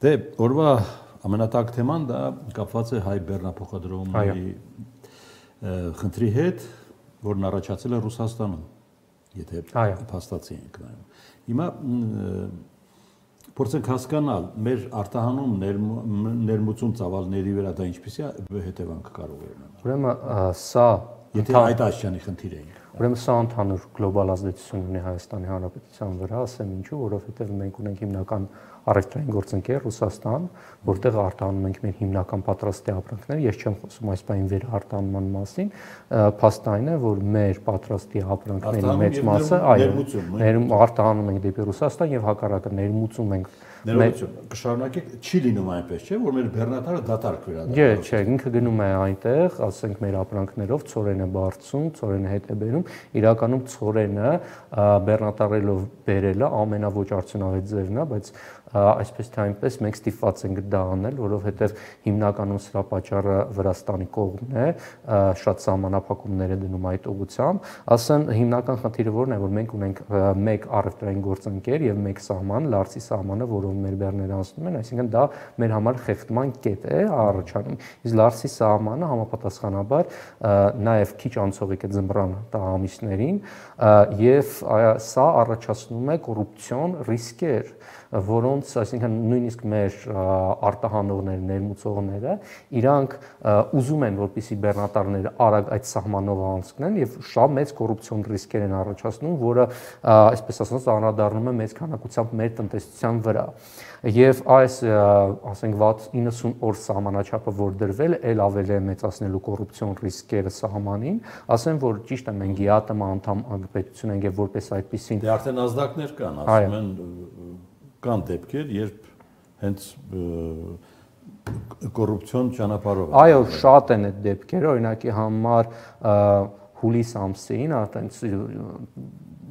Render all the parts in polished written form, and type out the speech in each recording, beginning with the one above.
Դե օրվա ամենատակ թեման դա կապված է հայ բեռնափոխադրողների խնդրի հետ, որն առաջացել է Ռուսաստանում, եթե փաստացի ենք նայում։ Հիմա փորձենք հասկանալ մեր արտահանում ներմուծում ծավալների վրա դա ինչպիսի հետևանք կարող է ունենալ։ Ուրեմն սա եթե այդ Աշճանի խնդիր էինք։ Ուրեմն սա ընդհանուր գլոբալ ազդեցություն ունի Հայաստանի Հանրապետության վրա, ասեմ ինչու, որովհետև մենք ունենք հիմնական առևտրային գործընկեր Ռուսաստան, որտեղ արտահանում ենք մեր հիմնական պատրաստի ապրանքները, ես չեմ խոսում այս բանի վերարտահանման մասին, փաստն այն է, որ մեր պատրաստի ապրանքների մեծ մասը, արտահանում ենք դեպի Ռուսաստան եւ հակառակը ներմուծում ենք կշարունակեք, չի լինում այնպես, չէ՞, որ մեր բեռնատարը դատարկ վերադառնում։ Չէ, ինքը գնում է այնտեղ, ասենք մեր ապրանքներով ցորենը բարձում, ցորենը հետ է բերում, իրականում ցորենը բեռնատարելով բերելը ամենաոչ արդյունավետ ձևն է, բայց այսպես թե այնպես մենք ստիպված ենք դա անել, որովհետև հիմնականում սրա պատճառը Վրաստանի կողմն է, շատ սահմանափակումներ է դնում այդ ուղղությամբ, ասեմ հիմնական խնդիրը որն է, որ մենք ունենք մեկ առևտրային գործընկեր եւ մեկ սահման, Լարսի սահմանը, որով մեր բեռները անցնում են, այսինքն դա մեր համար խեղդման կետ է առաջանում։ Իսկ Լարսի սահմանը համապատասխանաբար նաեւ քիչ անցողիկ է ձմռան ամիսներին եւ սա առաջացնում է կոռուպցիոն ռիսկեր, որոնց, այսինքն նույնիսկ մեր արտահանողները, ներմուծողները իրանք ուզում են, որպեսզի բեռնատարները արագ այդ սահմանով անցնեն եւ շատ մեծ կոռուպցիոն ռիսկեր են առաջացնում, որը այսպես ասած անդրադառնում է մեծ քանակությամբ մեր տնտեսության վրա։ Եվ այս, ասենք 90 օր սահմանաչափը, որ դրվել է, ել ավելի է մեծացնելու կոռուպցիոն ռիսկերը սահմանին, ասեմ, որ ճիշտ է մենք ԵԱՏՄ անդամ պետություն ենք եւ որպես այդպեսին դե արդեն ազդակներ կան, ասում են կան դեպքեր, երբ հենց կոռուպցիոն ճանապարհով։ Այո, շատ են այդ դեպքերը, օրինակի համար հուլիս ամսին, այտենց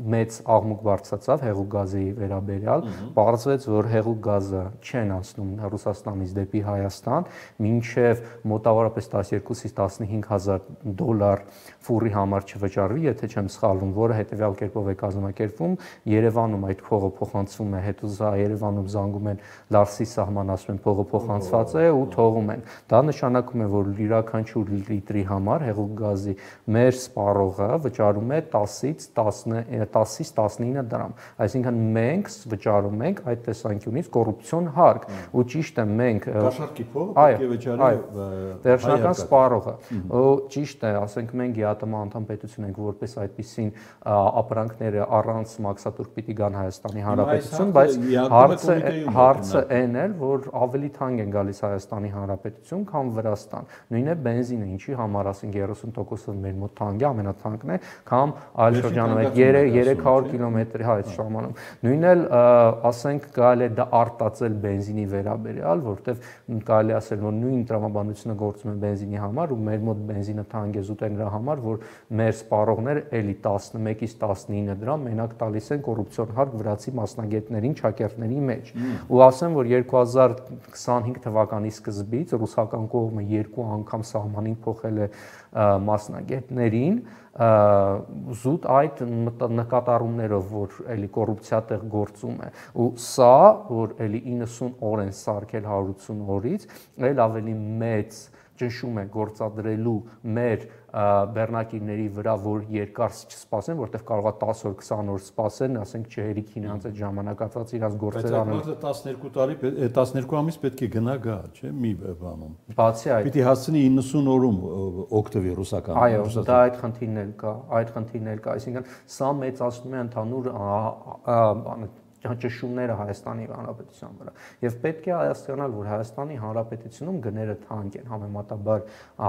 մեծ աղմուկ բարձրացավ հեղուկ գազի վերաբերյալ, պարզվեց, որ հեղուկ գազը չեն անցնում Ռուսաստանից դեպի Հայաստան, մինչև մոտավորապես 12-ից 15,000 $, ֆուրի համար չվճարվի, եթե չեմ սխալվում, որը հետևյալ կերպով է կազմակերպվում, Երևանում այդ փողը փոխանցվում է, հետո Երևանում զանգում են Լարսի սահման, ասում են փողը փոխանցված է ու թողում են։ Դա նշանակում է, որ յուրաքանչյուր լիտրի համար հեղուկ գազի մեր սպառողը վճարում է 10-ից 19 դրամ, այսինքն մենք վճարում ենք այդ տեսանկյունից կոռուպցիոն հարկ, ու ճիշտ է մենք Կաշառքի փողը պետք է վճարի վերջնական սպառողը, ու ճիշտ է, ասենք մենք ԵԱՏՄ անդամ պետություն ենք, որպես այդպիսին ապրանքները առանց մաքսատուրք պիտի գան Հայաստանի Հանրապետություն, բայց հարցը այն է, որ ավելի թանկ են գալիս Հայաստանի Հանրապետություն, քան Վրաստան, նույնն է բենզինը, ինչի համար ասենք 30%-ը մեր մոտ թանկ է, ամենաթանկն է, կամ այլ շրջանում 300 կիլոմետրի այդ ժամանում։ Նույնն էլ ասենք կարելի է դա արտածել բենզինի վերաբերյալ, որովհետև կարելի ասել, որ նույն տրամաբանությունը գործում է բենզինի համար ու մեր մոտ բենզինը թանկ է զուտ է նրա համար, որ մեր սպառողները էլի 11-ից 19 դրամ մենակ տալիս են կոռուպցիոն հարկ վրացի մասնագետներին, չակերտների մեջ։ Ու ասեմ, որ 2025 թվականի սկզբից ռուսական կողմը 2 անգամ սահմանին փոխել է մասնագետներին, զուտ այդ նկատառումներով, որ էլի կոռուպցիա տեղ գործում է, ու սա, որ էլի 90 օր են սարքել 180 օրից, էլ ավելի մեծ ճնշում է գործադրելու մեր բեռնակիրների վրա, որ երկար չսպասեն, որտեղ կարող է 10 օր, 20 օր սպասեն, ասենք չհերիքին անց այդ ժամանակացած իրաց գործեր անել։ Բայց 12 ամիս պետք է գնա գա, չէ՞, մի բանում։ Բացի այդ, պիտի հասցնի 90 օրում օգտվի ռուսական։ Այո, դա այդ խնդիրն էլ կա, այսինքն սա մեծացնում է ընդհանուր ճնշումները Հայաստանի Հանրապետության վրա։ Եվ պետք է հասկանալ, որ Հայաստանի Հանրապետությունում գները թանկ են համեմատաբար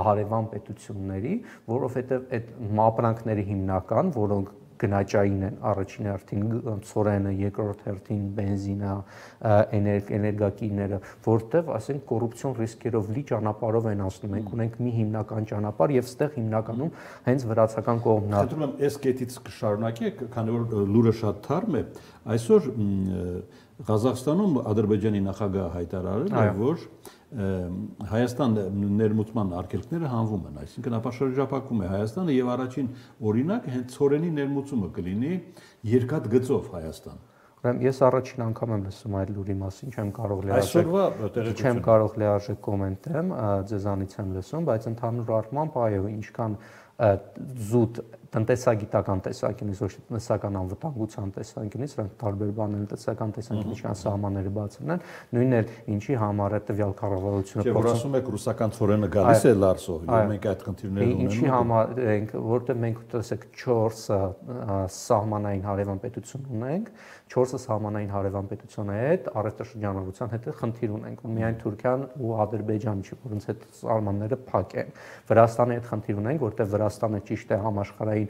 հարևան պետությունների, որովհետև այդ ապրանքների հիմնական, որոնք գնաճային են, առաջին հերթին ցորենը, երկրորդ հերթին բենզինը, էներգակիրները, որտեղ, ասենք, կոռուպցիոն ռիսկերով լի ճանապարհով են անցնում։ Մենք ունենք մի հիմնական ճանապարհ եւ ստեղ հիմնականում հենց վրացական կողմն է։ Խնդրում եմ, այս կետից կշարունակեք, քանի որ լուրը շատ թարմ է։ Այսօր Ղազախստանում Ադրբեջանի նախագահը հայտարարել է, որ Հայաստան ներմուծման արգելքները հանվում են, այսինքն ապաշրջապակում է Հայաստանը եւ առաջին օրինակ հենց ցորենի ներմուծումը կլինի երկաթ գծով Հայաստան։ Ուրեմն ես առաջին անգամ եմ լսում այդ լուրի մասին, չեմ կարող լիարժեք կոմենտեմ, ձեզանից եմ լսում, բայց ընդհանուր առմամբ այո, ինչքան զուտ տնտեսագիտական տեսանկյունից, ոչ թե տնտեսական անվտանգության տեսանկյունից, սրանք տարբեր բաներ են, տնտեսական տեսանկյունից ինչքան սահմանները բացվում են, նույնն էլ ինչի համար է տվյալ կառավարությունը փորձում։ Չէ, որ ասում եք ռուսական ծորենը գալիս է Լարսով, եւ մենք այդ խնդիրները ունենք։ Ինչի համար ենք, որտեղ մենք տեսեք 4 սահմանային հարևան պետություն ունենք, 4 սահմանային հարևան պետության հետ, առևտրաշրջանառության հետ խնդիր ունենք, ու միայն Թուրքիան ու Ադրբեջանը չի, որոնց հետ սահմանները փակ են։ Վրաստանի հետ խնդիր ունենք, որտեղ Վրաստանը ճիշտ է համաշխարհային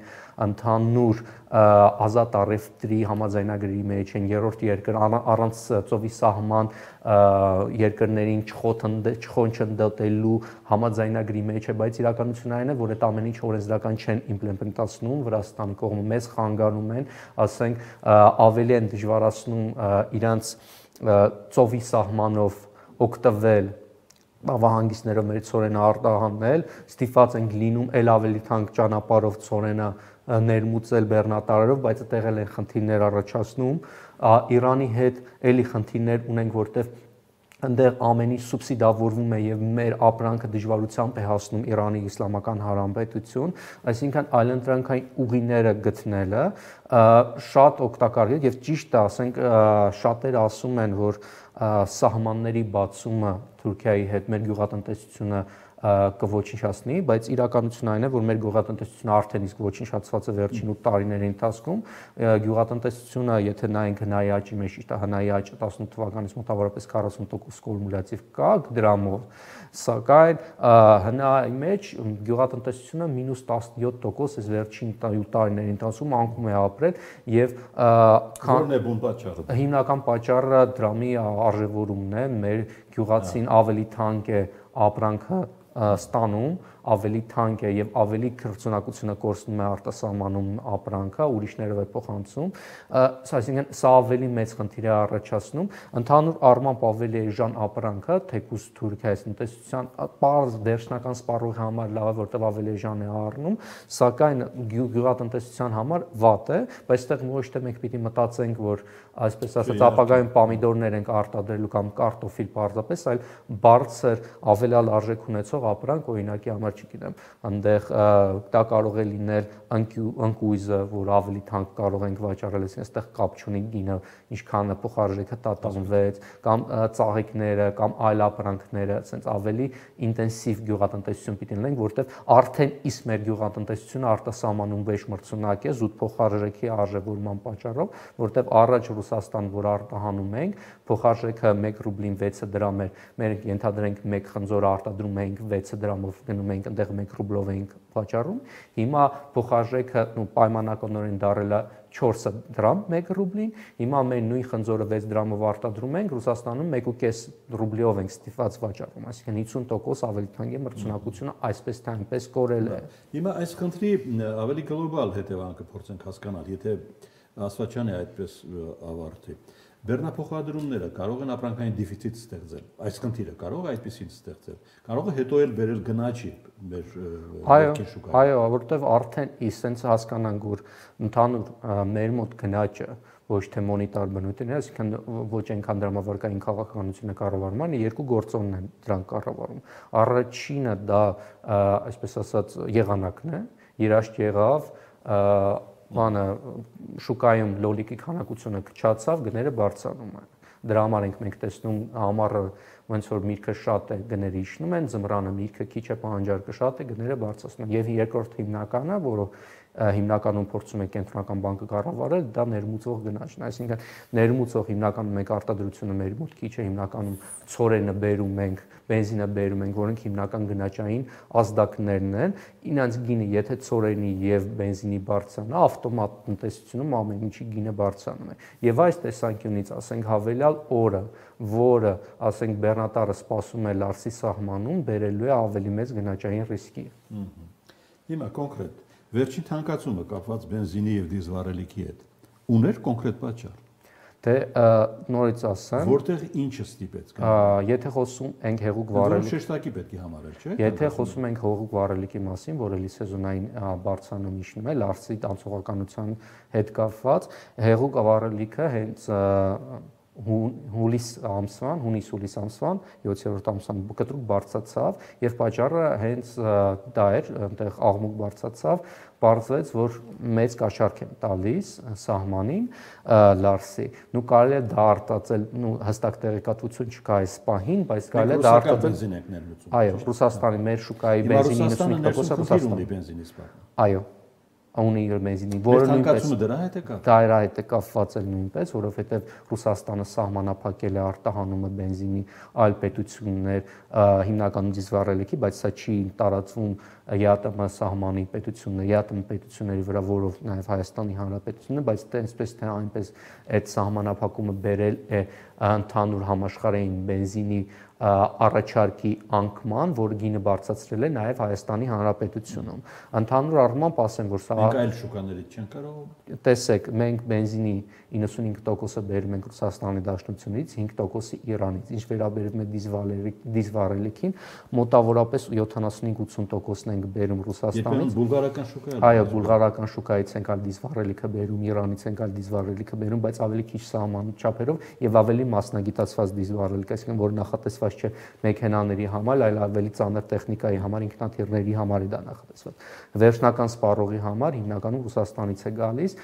ընդհանուր ազատ առևտրի համաձայնագրի մեջ են, երրորդ երկր առանց ծովի սահման երկրներին չխոչընդոտելու համաձայնագրի մեջ է, բայց իրականությունն այն է, որ այդ ամեն ինչ օրենսդրական չեն իմպլեմենտացնում Վրաստանի կողմը, մեզ խանգարում են, ասենք ավելի են դժվարացնում իրանց ծովի սահմանով օգտվել ավահանգիստներով մեր ծորենը արտահանել, ստիպված ենք լինում էլ ավելի թանկ ճանապարհով ծորենը ներմուծել բեռնատարերով, բայց այդտեղ էլ են խնդիրներ առաջացնում։ Իրանի հետ էլի խնդիրներ ունենք, որտեղ այնտեղ ամեն ինչ սուբսիդավորվում է եւ մեր ապրանքը դժվարությամբ է հասնում Իրանի Իսլամական Հանրապետություն, այսինքն այլընտրանքային ուղիները գտնելը շատ օգտակար է եւ ճիշտ է, ասենք շատերը ասում են, որ սահմանների բացումը Թուրքիայի հետ մեր գյուղատնտեսությունը կոչնչացնի, բայց իրականությունն այն է, որ մեր գյուղատնտեսությունը արդեն իսկ ոչնչացված է վերջին 8 տարիների ընթացքում։ Գյուղատնտեսությունը, եթե նայենք հնայի աճի մեջ, ճիշտ է, հնայի աճը 18 թվականից մոտավորապես 40% կումուլյատիվ կա դրամով, սակայն հնայի մեջ գյուղատնտեսությունը -17% այս վերջին 8 տարիների ընթացքում անկում է ապրել եւ որն է բուն պատճառը։ Հիմնական պատճառը դրամի արժևորումն է, մեր գյուղացին ավելի թանկ է ապրանքը ստանում, ավելի թանկ է եւ ավելի քրծունակությունը կորցնում է արտասահմանում ապրանքը, ուրիշներով է փոխանցում, այսինքն սա ավելի մեծ խնդիր է առաջացնում, ընդհանուր առմամբ ավելի էժան ապրանքը, թեկուզ Թուրքիայի տնտեսության բարձ վերջնական սպառողի համար լավ է, որտեղ ավելի էժան է առնում, սակայն գյուղատնտեսության համար վատ է, բայց այստեղ ոչ թե մենք պիտի մտածենք, որ այսպես ասած ապագայում պոմիդորներ ենք արտադրելու կամ կարտոֆիլ պարզապես, այլ բարձր ավելալ արժեք ունեցող ապրանք, օրինակի համար չգիտեմ, այնտեղ դա կարող է լինել ընկույզը, որ ավելի թանկ կարող ենք վաճառել, այստեղ կապ չունի գինը, ինչքան փոխարժեքը տատանվեց, կամ ծաղիկները, կամ այլ ապրանքները, ասենց ավելի ինտենսիվ գյուղատնտեսություն պիտի լինենք, որտեղ արդեն իսկ մեր գյուղատնտեսությունը արտասահմանում վեճ մրցունակ է զուտ փոխարժեքի արժևորման պատճառով, որտեղ առաջ Ռուսաստան, որ արտահանում ենք, փոխարժեքը 1 ռուբլին 6 դրամ էր, մենք ենթադրենք 1 խնձոր արտադրում ենք 6 դրամով գնում ենք, այնտեղ 1 ռուբլով ենք վաճառում, հիմա փոխարժեքը պայմանականորեն դարել է 4 դրամ 1 ռուբլին, հիմա մենք նույն խնձորը 6 դրամով արտադրում ենք, Ռուսաստանում 1.5 ռուբլիով ենք ստիպված վաճառում, այսինքն 50% ավելի թանկ է մրցունակությունը այսպես թե այնպես կորել է։ Հիմա այս խնդրի ավելի գլոբալ հետևանքը փորձենք հասկանալ, եթե Ասվածյանը այդպես ավարտի։ Բեռնափոխադրումները կարող են ապրանքային դեֆիցիտ ստեղծել։ Այս խնդիրը կարող է այդպեսին ստեղծել։ Կարող է հետո էլ բերել գնաճի մեր երկրի շուկայում։ Այո, որովհետև արդեն իսենց հասկանանք, որ ընդհանուր մեր մոտ գնաճը ոչ թե մոնետար բնույթն է, այսինքն ոչ այնքան դրամավարկային քաղաքականությունը կառավարման, երկու գործոնն են դրանք կառավարում։ Առաջինը դա, այսպես ասած, եղանակն է, երաշտ եղավ, բանը շուկայում լոլիկի քանակությունը քչացավ, գները բարձրանում են։ Դրա համար ենք մենք տեսնում համառը ոնց որ միրգը շատ է, գները իջնում են, ձմռանը միրգը քիչ է, պահանջարկը շատ է, գները բարձրացնում են։ Եվ երկրորդ հիմնականը, որը հիմնականում փորձում է կենտրոնական բանկը կառավարել, դա ներմուծող գնաճն է, այսինքն ներմուծող հիմնականում մեկ արտադրությունը մեր մոտ քիչ է, հիմնականում ցորենը բերում ենք, բենզինը բերում ենք, որոնք հիմնական գնաճային ազդակներն են, ինձ գինը եթե ցորենի եւ բենզինի բարձրանա, ավտոմատ տնտեսությունում ամեն ինչի գինը բարձրանում է։ Եվ այս տեսանկյունից, ասենք հավելյալ օրը, որը, ասենք բեռնատարը սպասում է Լարսի սահմանում, բերելու է ավելի մեծ գնաճային ռիսկի։ Հիմա կոնկրետ վերջին թանկացումը կապված բենզինի եւ դիզվառելիքի հետ ուներ կոնկրետ պատճառ։ Դե նորից ասեմ, որտեղ ինչը ստիպեց եթե խոսում ենք հեղուկ վառելիքի, շեշտակի պետք է համարել, չէ՞։ Եթե խոսում ենք հեղուկ վառելիքի մասին, որը լիսեզոնային բարձրանում իջնում է, Լարսի տանցողականության հետ կապված, հեղուկ վառելիքը հենց հունիս-հուլիս ամսվան 7-րդ ամսվան կտրուկ բարձրացավ եւ պատճառը հենց դա էր, այնտեղ աղմուկ բարձրացավ, բարձրացեց, որ մեծ կաշառք են տալիս սահմանին Լարսի։ Նու կարելի է դա արտածել, հստակ տեղեկատվություն չկա այս պահին, բայց կարելի է դա արտածել։ Այո, Ռուսաստանի մեր շուկայի բենզինի 95%-ը Ռուսաստանի բենզինի սպառնում։ Այո, ունի իր բենզինի, որը նույնպես դրա հետ է կապված։ Դրա հետ է կապված էլ նույնպես, որովհետև Ռուսաստանը սահմանափակել է արտահանումը բենզինի այլ պետություններ, հիմնականում դիզվառելիքի, բայց սա չի տարածվում ԵԱՏՄ սահմանի պետությունների վրա, որով նաև Հայաստանի Հանրապետությունն է, բայց այսպես թե այնպես այդ սահմանափակումը բերել է ընդհանուր համաշխարհային բենզինի առաջարկի անկման, որը գինը բարձրացրել է նաև Հայաստանի Հանրապետությունում։ Ընդհանուր առմամբ ասեմ, որ սա մենք այլ շուկաներից չեն կարող։ Տեսեք, մենք բենզինի 95%-ը բերում ենք Ռուսաստանի Դաշնությունից, 5%-ը Իրանից։ Ինչ վերաբերում է դիզվառելիքին, մոտավորապես 75-80%-ն ենք բերում Ռուսաստանից։ Բուլղարական շուկա։ Այո, բուլղարական շուկայից ենք այլ դիզվառելիքը բերում, Իրանից ենք այլ դիզվառելիքը բերում, բայց ավելի քիչ սահման չափերով եւ ավելի մասնագիտացված դիզվառելիք, այսինքն որ նախատեսված չէ մեքենաների համար, այլ ավելի ծանր տեխնիկայի համար, ինքնաթիռների համար է դա նախատեսված։ Վերջնական սպառողի համար հիմնականում Ռուսաստանից է գալիս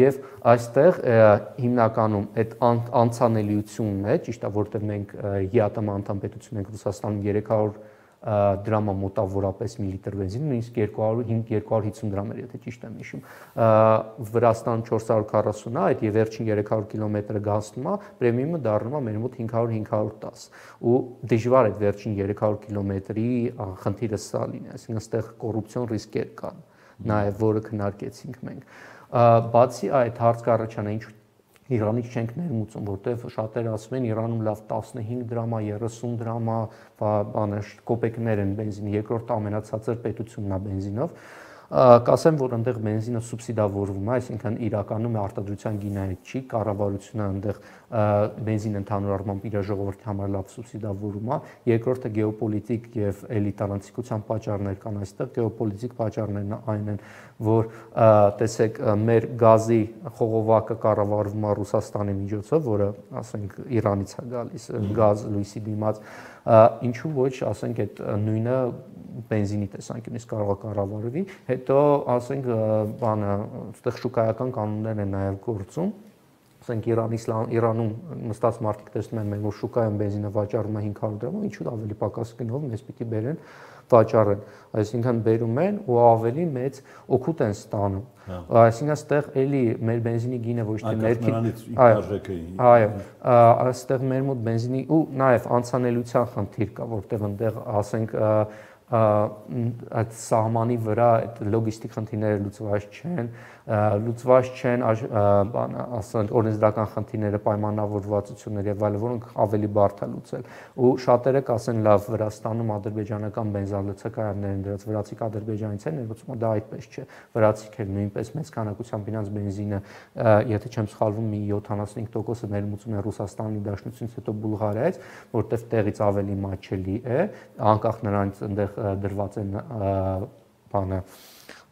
եւ այստեղ հիմնականում այդ անցանելիությունն է, ճիշտ է, որտեղ մենք ԵԱՏՄ անդամ պետություն ենք Ռուսաստանում 300 դրամա մոտավորապես միլիտր բենզին, նույնիսկ 250 դրամ էր, եթե ճիշտ եմ հիշում։ Վրաստան 440-ը, այդ եւ վերջին 300 կիլոմետրը գազնում է, պրեմիումը դառնում է մեր մոտ 500-510։ Ու դժվար է վերջին 300 կիլոմետրի խնդիրը սա լինի, այսինքն այստեղ կոռուպցիոն ռիսկեր կան, նաեւ որը քննարկեցինք մենք։ Բացի այդ հարց կառաջանա, ինչ Իրանից չենք ներմուծում, որտեղ շատերը ասում են Իրանում լավ 15 դրամա, 30 դրամա, բանը կոպեկներ են բենզինի, երկրորդ ամենացածր պետությունն է բենզինով։ Կասեմ, որ այնտեղ բենզինը սուբսիդավորվում է, այսինքն իրականում արտադրության գինայից չի, կառավարությունը այնտեղ բենզին ընդհանուր առմամբ իր ժողովրդի համար լավ սուբսիդավորում է։ Երկրորդը գեոպոլիտիկ եւ էլիտարանցիկության պատճառներ կան այստեղ, գեոպոլիտիկ պատճառներն այն են, որ տեսեք մեր գազի խողովակը կառավարվում է Ռուսաստանի միջոցով, որը ասենք Իրանից է գալիս, գազ լույսի դիմաց, ինչու ոչ, ասենք այդ նույնը բենզինի տեսանկյունից կարող է կառավարվի, հետո ասենք բանը այդտեղ շուկայական կանոններ են նաև գործում, ասենք Իրանում նստած մարդիկ տեսնում են, որ շուկայում բենզինը վաճառվում է 500 դրամ, ինչու ավելի պակաս գնով մեզ պիտի բերեն վաճառեն, այսինքն բերում են ու ավելի մեծ օգուտ են ստանում, այսինքն այստեղ էլի մեր բենզինի գինը ոչ թե ներքին, այո, այստեղ մեր մոտ բենզինի ու նաև անցանելիության խնդիր կա, որտեղ այնտեղ ասենք այդ սահմանի վրա այդ լոգիստիկ խնդիրները լուծված չեն, ասենք օրենսդրական խնդիրները, պայմանավորվածությունները եւ այլն, որոնք ավելի բարդ է լուծել։ Ու շատերը կասեն, լավ, Վրաստանում ադրբեջանական բենզալցակայաններ են դրած, վրացիք ադրբեջանից են ներմուծում, դա այդպես չէ։ Վրացիք էլ նույնպես մեծ քանակությամբ իրանց բենզինը, եթե չեմ սխալվում, մի 75%-ը ներմուծում են Ռուսաստանի Դաշնությունից, հետո Բուլղարիայից, որտեղ տեղից ավելի մատչելի է, անկախ նրանից այնտեղ դրված են բանը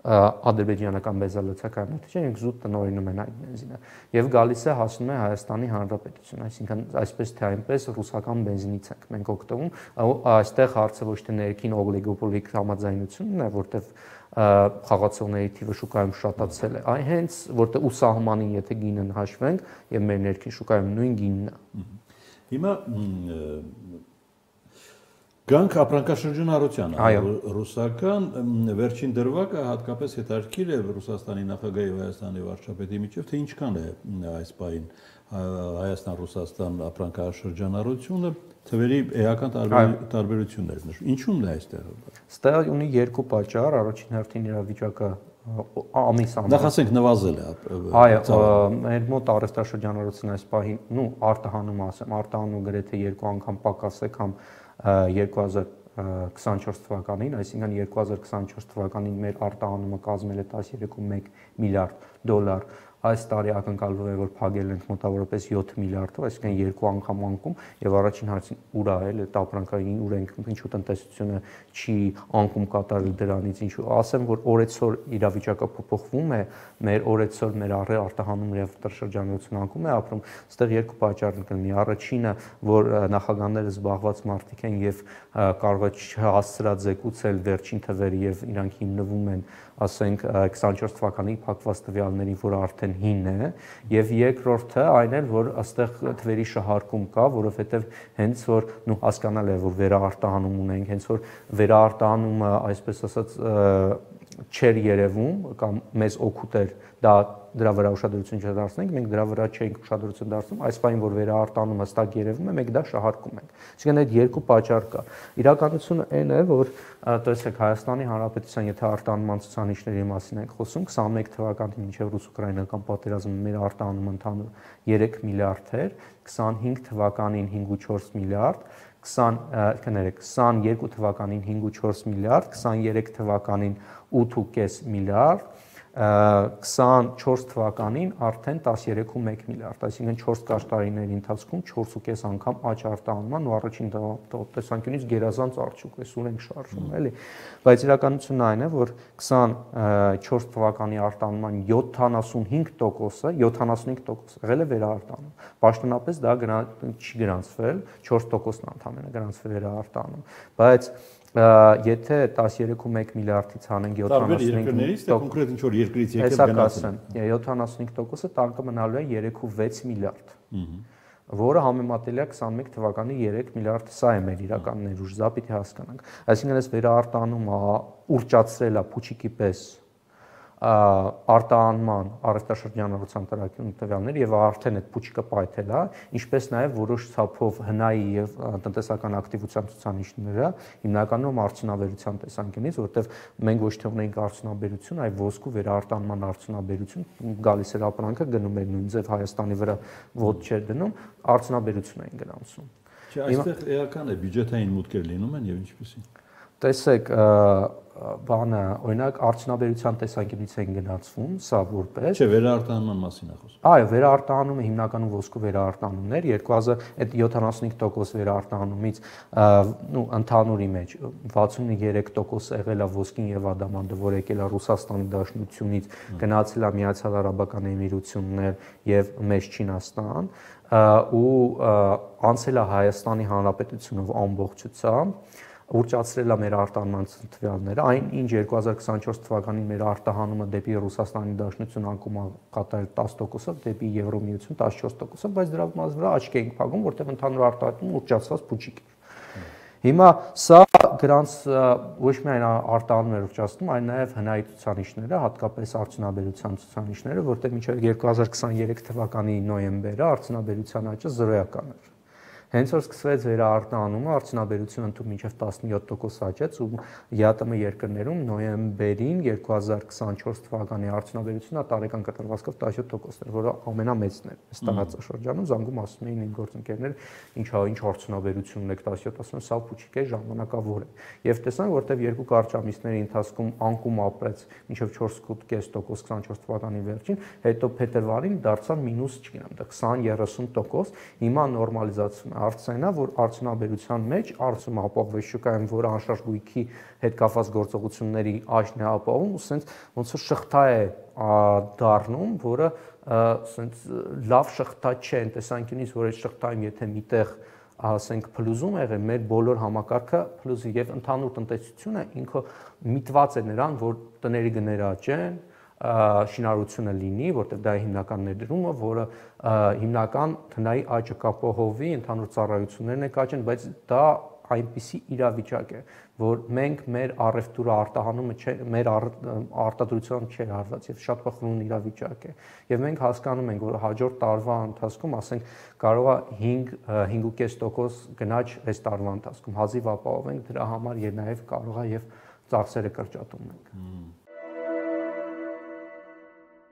ադրբեջանական բենզալցակայաններ, չէ՞, ինք զուտ տնօրինում են այդ բենզինը եւ գալիս է հասնում է Հայաստանի Հանրապետություն, այսինքն այսպես թե այնպես ռուսական բենզինից ենք մենք օգտվում, այստեղ հարցը ոչ թե ներքին օլիգոպոլիկ համաձայնությունն է, որտեղ խաղացողների թիվը շուկայում շատացել է, այ հենց որտեղ ու սահմանին եթե գինն հաշվենք եւ մեր ներքին շուկայում նույն գինն է։ Հիմա Գանք ապրանքաշրջանառությանը, ռուսական վերջին դրվագը հատկապես հետաքրքիր է Ռուսաստանի նախագահի եւ Հայաստանի վարչապետի միջեւ, թե ինչքան է այս պահին Հայաստան-Ռուսաստան ապրանքաշրջանառությունը, թվերի էական տարբերություններ նշում։ Ինչու՞մն է այստեղ։ Ստեղ ունի երկու պատճառ, առաջին հերթին իրավիճակը ամիս ամիս։ Նախ ասենք նվազել է։ Այո, մեր մոտ արհեստաշրջանառությունը այս պահին, արտահանումը ասեմ, արտահանում գրեթե 2 անգամ պակաս է, կամ 2024 թվականին, այսինքն 2024 թվականին մեր արտահանումը կազմել է 13.1 միլիարդ դոլար, այս տարի ակնկալվում է, որ փակել ենք մոտավորապես 7 միլիարդով, այսինքն 2 անգամ անկում, եւ առաջին հարցին ուր է էլ այդ ապրանքային ուր ենք, ինչու տնտեսությունը չի անկում կատարել դրանից, ինչու ասեմ, որ օրեցօր իրավիճակը փոփոխվում է, մեր օրեցօր մեր արտահանում եւ տրշրջանություն անկում է ապրում, այստեղ երկու պատճառ կլինի։ Առաջինը, որ նախագահները զբաղված մարդիկ են եւ կարող է չհասցրած վերջին թվերը եւ իրանք հիմնվում են, ասենք 24 թվականի փակված տվյալների, որ արդեն հին է, եւ երկրորդը այն էլ, որ այստեղ թվերի շահարկում կա, որովհետեւ հենց որ հասկանալ է, որ վերարտահանում ունենք, հենց որ վերարտահանումը, այսպես ասած, չէր երևում կամ մեզ օգուտ էր դրա վրա ուշադրություն չդարձնենք, մենք դրա վրա չենք ուշադրություն դարձնում, այս բանին, որ վերարտահանումը հստակ երևում է, մենք դա շահարկում ենք։ Այսինքն այդ երկու պատճառ կա։ Իրականությունը այն է, որ տեսեք Հայաստանի Հանրապետության, եթե արտահանման ցուցանիշների մասին ենք խոսում, 21 թվականին մինչև ռուս-ուկրաինական պատերազմը մեր արտահանումը ընդհանուր 3 միլիարդ էր, 25 թվականին 5.4 միլիարդ, 22 թվականին 5.4 միլիարդ, 23 թվականին 8.5 միլիարդ, 24 թվականին արդեն 13.1 միլիարդ, այսինքն 4 կարճ տարիների ընթացքում 4.5 անգամ աճ արտահանման ու առաջին տեսանկյունից գերազանց արդյունք է, սուր ենք շարժում, էլի։ Բայց իրականությունն այն է, որ 24 թվականի արտահանման 75%-ը եղել է վերարտահանում։ Պաշտոնապես դա չի գրանցվել, 4%-ն ընդամենը գրանցվել վերարտահանում, բայց եթե 13.1 միլիարդից հանենք 75%, տարբեր երկրներից թե կոնկրետ ինչ-որ երկրից եկել գնացել, 75%-ը տանկը մնալու է 3.6 միլիարդ, որը համեմատելի է 21 թվականի 3 միլիարդ, սա է մեր իրական ներուժ, դա պիտի հասկանանք։ Այսինքն այս վերարտահանումը ուռճացրել է փուչիկի պես արտահանման առևտրաշրջանառության տվյալներ եւ արդեն այդ փուչիկը պայթել է, ինչպես նաեւ որոշ ցափով հնայի եւ տնտեսական ակտիվության ցուցանիշները, հիմնականում արդյունաբերության տեսանկյունից, որտեղ մենք ոչ թե ունենք արդյունաբերություն, այլ ոսկու վերարտահանման արդյունաբերություն, գալիս էր ապրանքը, գնում էր նույն ձև Հայաստանի վրա ոտ չէր դնում, արդյունաբերություն էին գրանցում։ Չէ, այստեղ էական է բյուջետային մուտքեր լինում են եւ ինչպեսին։ Տեսեք, բանը, օրինակ արդյունաբերության տեսանկյունից են գնացվում, սա որպես։ Չէ, վերարտահանման մասին է խոսում։ Այո, վերարտահանումը հիմնականում ոսկու վերարտահանումն էր, 75% վերարտահանումից, ընդհանուրի մեջ 63% եղել է ոսկին եւ ադամանդը, որ եկել է Ռուսաստանի Դաշնությունից, գնացել է Միացյալ Արաբական Էմիրություններ եւ մեծ Չինաստան, ու անցել է Հայաստանի Հանրապետությունով ամբողջությամբ, ուռճացրել է մեր արտահանման տվյալները, այն ինչ 2024 թվականին մեր արտահանումը դեպի Ռուսաստանի Դաշնություն անկում կատարել 10%-ով, դեպի Եվրոմիություն 14%-ով, բայց դրա վրա աչք էինք փակում, որտեղ ընդհանուր արտահանումը ուռճացված փուչիկ էր։ Հիմա սա դրանց ոչ միայն արտահանումն էր ուռճացնում, այլ նաև հնայի ցուցանիշները, հատկապես արդյունաբերության ցուցանիշները, որտեղ մինչև 2023 թվականի նոյեմբերը արդյունաբերության աճը 0-ական էր։ Հենց որ սկսվեց վերարտահանումը, արդյունաբերությունը ընդհանուր մինչև 17% աճեց ու ԵԱՏՄ երկրներում նոյեմբերին 2024 թվականի արդյունաբերությունը տարեկան կտրվածքով 17% էր, որը ամենամեծն էր այս տարածաշրջանում, զանգում ասում էին իմ գործընկերներ, ինչ արդյունաբերություն ունեք 17, ասում են սա փուչիկ է, ժամանակավոր է։ Եվ տեսանք, որտեղ երկու կարճ ամիսների ընթացքում անկում ապրեց մինչև 4.5% 24 թվականի վերջին, հետո փետրվարին դարձավ մինուս, չգիտեմ, 20-30%, հիմա նորմալիզացվում է։ Արդյունքն է, որ արդյունաբերության մեջ արդյունքը ապահովվեց շուկայում, որ անշարժ գույքի հետ կապված գործողությունների աճն է ապահովում, ու սենց ոնց որ շղթա է դառնում, որը սենց լավ շղթա չէ, այն տեսանկյունից, որ այդ շղթայում եթե միտեղ ասենք փլուզում եղել, մեր բոլոր համակարգը փլուզի եւ ընդհանուր տնտեսությունը ինքը միտված է նրան, որ տների գները աճեն, շինարարությունը լինի, որտեղ դա է հիմնական ներդրումը, որը հիմնական տնային աճը կապահովի, ընդհանուր ծառայություններն է կաճեն, բայց դա այնպիսի իրավիճակ է, որ մենք մեր առևտուրը արտահանումը մեր արտադրության չէր հարված եւ շատ փոխվում իրավիճակ է։ Եվ մենք հասկանում ենք, որ հաջորդ տարվա ընթացքում, ասենք, կարող է 5.5% գնաճ այս տարվա ընթացքում հազիվ ապահովենք, դրա համար եւ նաեւ կարող է եւ ծախսերը կրճատում ենք։